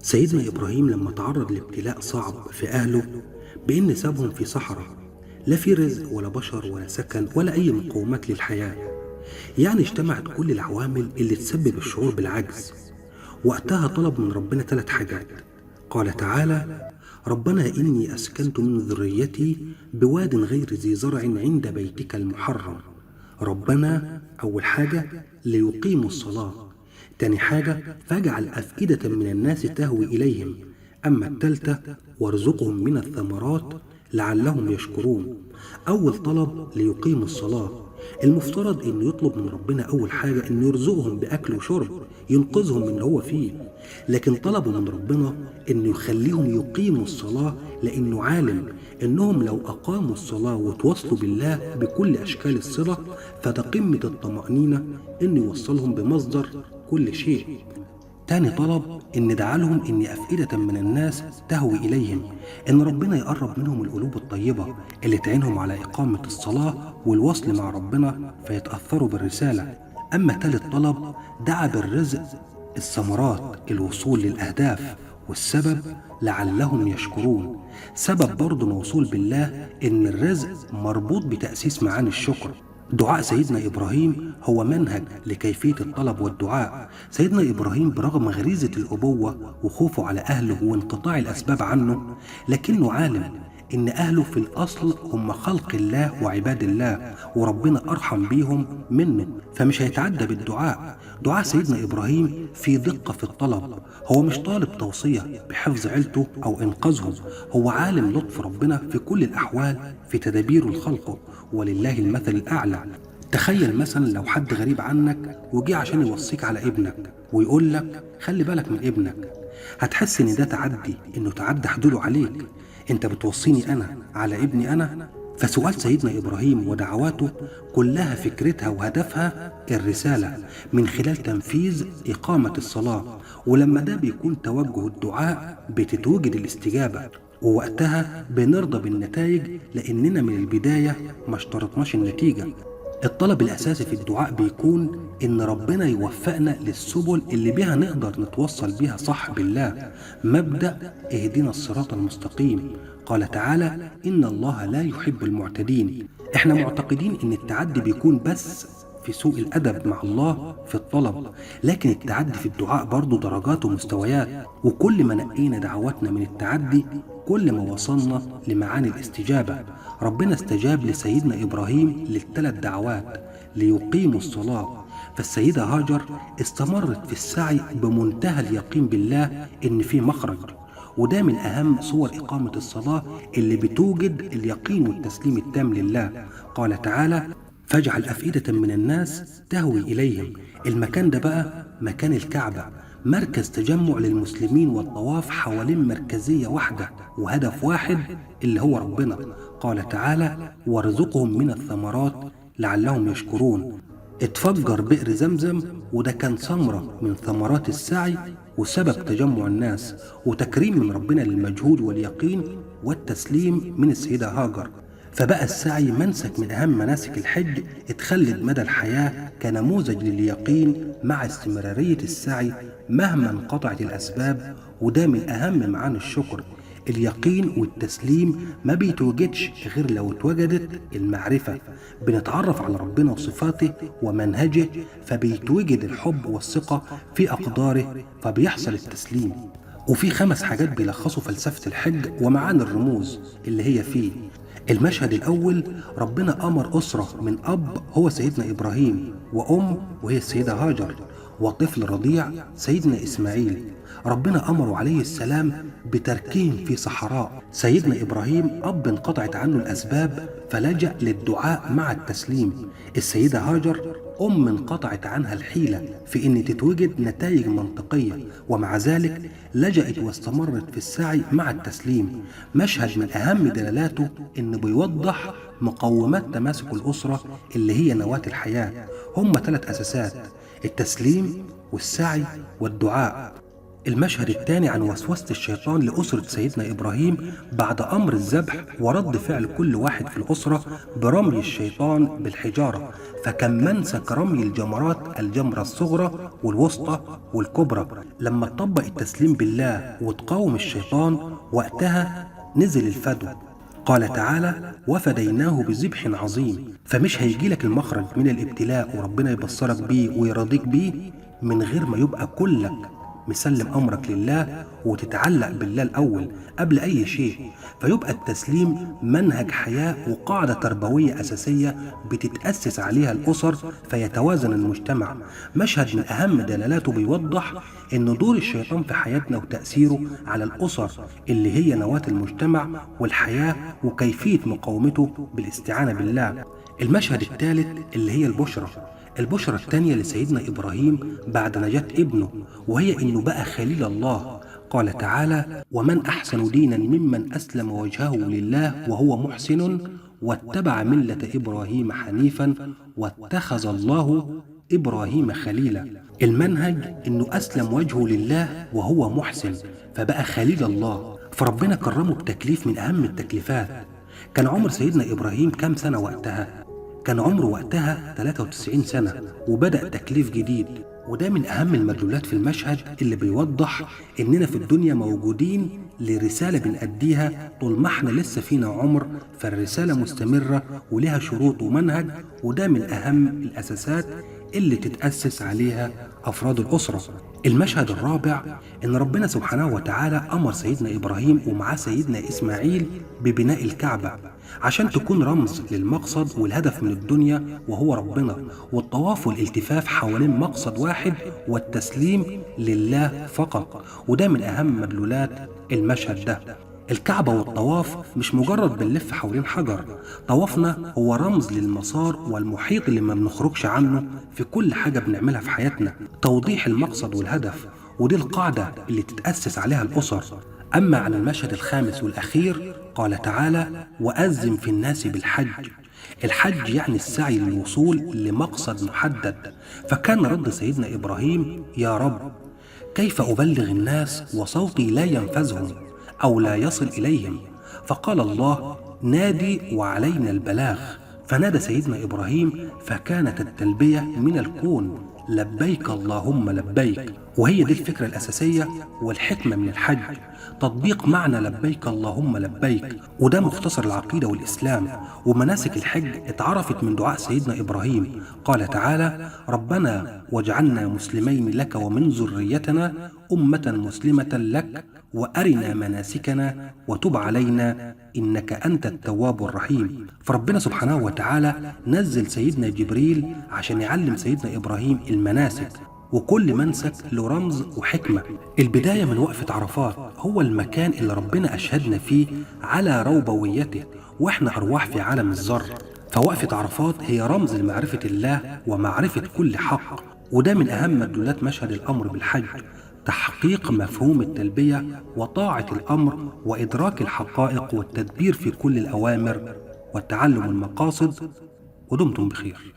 سيدنا إبراهيم لما تعرض لابتلاء صعب في أهله بإن سابهم في صحراء، لا في رزق ولا بشر ولا سكن ولا أي مقومات للحياة. يعني اجتمعت كل العوامل اللي تسبب الشعور بالعجز. وقتها طلب من ربنا 3 حاجات. قال تعالى: ربنا إني أسكنت من ذريتي بواد غير ذي زرع عند بيتك المحرم. ربنا أول حاجة ليقيموا الصلاة. تاني حاجة: فاجعل أفئدة من الناس تهوي إليهم. أما التالتة: وارزقهم من الثمرات لعلهم يشكرون. أول طلب ليقيموا الصلاة. المفترض إنه يطلب من ربنا أول حاجة إنه يرزقهم بأكل وشرب ينقذهم من اللي هو فيه، لكن طلبوا من ربنا إنه يخليهم يقيموا الصلاة، لأنه عالم إنهم لو أقاموا الصلاة وتواصلوا بالله بكل أشكال الصلة فده قمة الطمأنينة إنه يوصلهم بمصدر كل شيء. تاني طلب إن دعالهم إن أفئدة من الناس تهوي إليهم، إن ربنا يقرب منهم القلوب الطيبة اللي تعينهم على إقامة الصلاة والوصل مع ربنا فيتأثروا بالرسالة. أما تالت طلب دعا بالرزق، الثمرات، الوصول للأهداف، والسبب لعلهم يشكرون. سبب برضه الوصول بالله إن الرزق مربوط بتأسيس معاني الشكر. دعاء سيدنا إبراهيم هو منهج لكيفية الطلب والدعاء. سيدنا إبراهيم برغم غريزة الأبوة وخوفه على أهله وانقطاع الأسباب عنه، لكنه عالم إن أهله في الأصل هم خلق الله وعباد الله، وربنا أرحم بيهم منه، فمش هيتعدى بالدعاء. دعاء سيدنا إبراهيم في دقة في الطلب. هو مش طالب توصية بحفظ عيلته أو إنقاذهم، هو عالم لطف ربنا في كل الأحوال في تدابيره لخلقه، ولله المثل الأعلى. تخيل مثلا لو حد غريب عنك وجي عشان يوصيك على ابنك ويقول لك خلي بالك من ابنك، هتحس ان ده تعدي، انه تعدى حدوده عليك. انت بتوصيني انا على ابني انا؟ فسؤال سيدنا إبراهيم ودعواته كلها فكرتها وهدفها الرسالة من خلال تنفيذ إقامة الصلاة. ولما ده بيكون توجه الدعاء بتتوجد الاستجابة، ووقتها بنرضى بالنتائج لأننا من البداية ما اشترطناش النتيجة. الطلب الأساسي في الدعاء بيكون إن ربنا يوفقنا للسبل اللي بيها نقدر نتوصل بيها صح بالله. مبدأ اهدنا الصراط المستقيم. قال تعالى: إن الله لا يحب المعتدين. احنا معتقدين إن التعدي بيكون بس في سوء الأدب مع الله في الطلب، لكن التعدي في الدعاء برضه درجات ومستويات، وكل ما نقينا دعواتنا من التعدي كل ما وصلنا لمعاني الاستجابة. ربنا استجاب لسيدنا إبراهيم لل3 دعوات ليقيموا الصلاة. فالسيدة هاجر استمرت في السعي بمنتهى اليقين بالله إن في مخرج، وده من أهم صور إقامة الصلاة اللي بتوجد اليقين والتسليم التام لله. قال تعالى: فاجعل أفئدة من الناس تهوي إليهم. المكان ده بقى مكان الكعبة، مركز تجمع للمسلمين والطواف حوالين مركزية واحدة وهدف واحد اللي هو ربنا. قال تعالى: وارزقهم من الثمرات لعلهم يشكرون. اتفجر بئر زمزم، وده كان ثمرة من ثمرات السعي وسبب تجمع الناس وتكريم من ربنا للمجهود واليقين والتسليم من السيدة هاجر. فبقى السعي منسك من أهم مناسك الحج، اتخلد مدى الحياة كنموذج لليقين مع استمرارية السعي مهما انقطعت الأسباب. وده من أهم معاني الشكر. اليقين والتسليم ما بيتوجدش غير لو اتوجدت المعرفة، بنتعرف على ربنا وصفاته ومنهجه، فبيتوجد الحب والثقة في أقداره، فبيحصل التسليم. وفي 5 حاجات بيلخصوا فلسفة الحج ومعاني الرموز اللي هي فيه. المشهد الأول: ربنا أمر أسرة من أب هو سيدنا إبراهيم، وأم وهي السيدة هاجر، وطفل رضيع سيدنا إسماعيل. ربنا أمره عليه السلام بتركهم في صحراء. سيدنا إبراهيم أب انقطعت عنه الأسباب فلجأ للدعاء مع التسليم. السيدة هاجر أم انقطعت عنها الحيلة في أن تتوجد نتائج منطقية، ومع ذلك لجأت واستمرت في السعي مع التسليم. مشهد من أهم دلالاته أنه بيوضح مقومات تماسك الأسرة اللي هي نواة الحياة. هم 3 أساسات: التسليم والسعي والدعاء. المشهد الثاني عن وسوسة الشيطان لأسرة سيدنا إبراهيم بعد أمر الذبح ورد فعل كل واحد في الأسرة برمي الشيطان بالحجارة، فكان منسك رمي الجمرات الجمرة الصغرى والوسطى والكبرى. لما تطبق التسليم بالله وتقاوم الشيطان وقتها نزل الفدو. قال تعالى: وفديناه بذبح عظيم. فمش هيجيلك المخرج من الابتلاء وربنا يبصرك بيه ويرضيك بيه من غير ما يبقى كلك مسلم أمرك لله وتتعلق بالله الأول قبل أي شيء. فيبقى التسليم منهج حياة وقاعدة تربوية أساسية بتتأسس عليها الأسر فيتوازن المجتمع. مشهد من أهم دلالاته بيوضح أن دور الشيطان في حياتنا وتأثيره على الأسر اللي هي نواة المجتمع والحياة، وكيفية مقاومته بالاستعانة بالله. المشهد الثالث اللي هي البشرة الثانية لسيدنا إبراهيم بعد نجاة ابنه، وهي إنه بقى خليل الله. قال تعالى: ومن أحسن دينا ممن أسلم وجهه لله وهو محسن واتبع ملة إبراهيم حنيفا واتخذ الله إبراهيم خليلا. المنهج إنه أسلم وجهه لله وهو محسن فبقى خليل الله، فربنا كرمه بتكليف من أهم التكليفات. كان عمر سيدنا إبراهيم كام سنة وقتها؟ كان عمره وقتها 93 سنة، وبدأ تكليف جديد. وده من أهم المدلولات في المشهد اللي بيوضح إننا في الدنيا موجودين لرسالة بنأديها طول ما احنا لسه فينا عمر، فالرسالة مستمرة ولها شروط ومنهج، وده من أهم الأساسات اللي تتأسس عليها أفراد الأسرة. المشهد الرابع إن ربنا سبحانه وتعالى أمر سيدنا إبراهيم ومعاه سيدنا إسماعيل ببناء الكعبة عشان تكون رمز للمقصد والهدف من الدنيا وهو ربنا، والطواف والالتفاف حوالين مقصد واحد والتسليم لله فقط. وده من أهم مدلولات المشهد ده. الكعبة والطواف مش مجرد بنلف حوالين حجر، طوافنا هو رمز للمسار والمحيط اللي ما بنخرجش عنه في كل حاجة بنعملها في حياتنا، توضيح المقصد والهدف. ودي القاعدة اللي تتأسس عليها الأسر. أما عن المشهد الخامس والأخير قال تعالى: وأذن في الناس بالحج. الحج يعني السعي للوصول لمقصد محدد. فكان رد سيدنا إبراهيم: يا رب، كيف أبلغ الناس وصوتي لا ينفذهم أو لا يصل إليهم؟ فقال الله: نادي وعلينا البلاغ. فنادى سيدنا إبراهيم فكانت التلبية من الكون: لبيك اللهم لبيك. وهي دي الفكرة الأساسية والحكمة من الحج، تطبيق معنى لبيك اللهم لبيك. وده مختصر العقيدة والإسلام. ومناسك الحج اتعرفت من دعاء سيدنا إبراهيم. قال تعالى: ربنا واجعلنا مسلمين لك ومن ذريتنا أمة مسلمة لك وأرنا مناسكنا وتب علينا إنك أنت التواب الرحيم. فربنا سبحانه وتعالى نزل سيدنا جبريل عشان يعلم سيدنا إبراهيم المناسك، وكل منسك له رمز وحكمة. البداية من وقفة عرفات، هو المكان اللي ربنا أشهدنا فيه على روبويته وإحنا أرواح في عالم الذر. فوقفة عرفات هي رمز لمعرفة الله ومعرفة كل حق. وده من أهم مدلولات مشهد الأمر بالحج، تحقيق مفهوم التلبية وطاعة الأمر وإدراك الحقائق والتدبير في كل الأوامر وتعلم المقاصد. ودمتم بخير.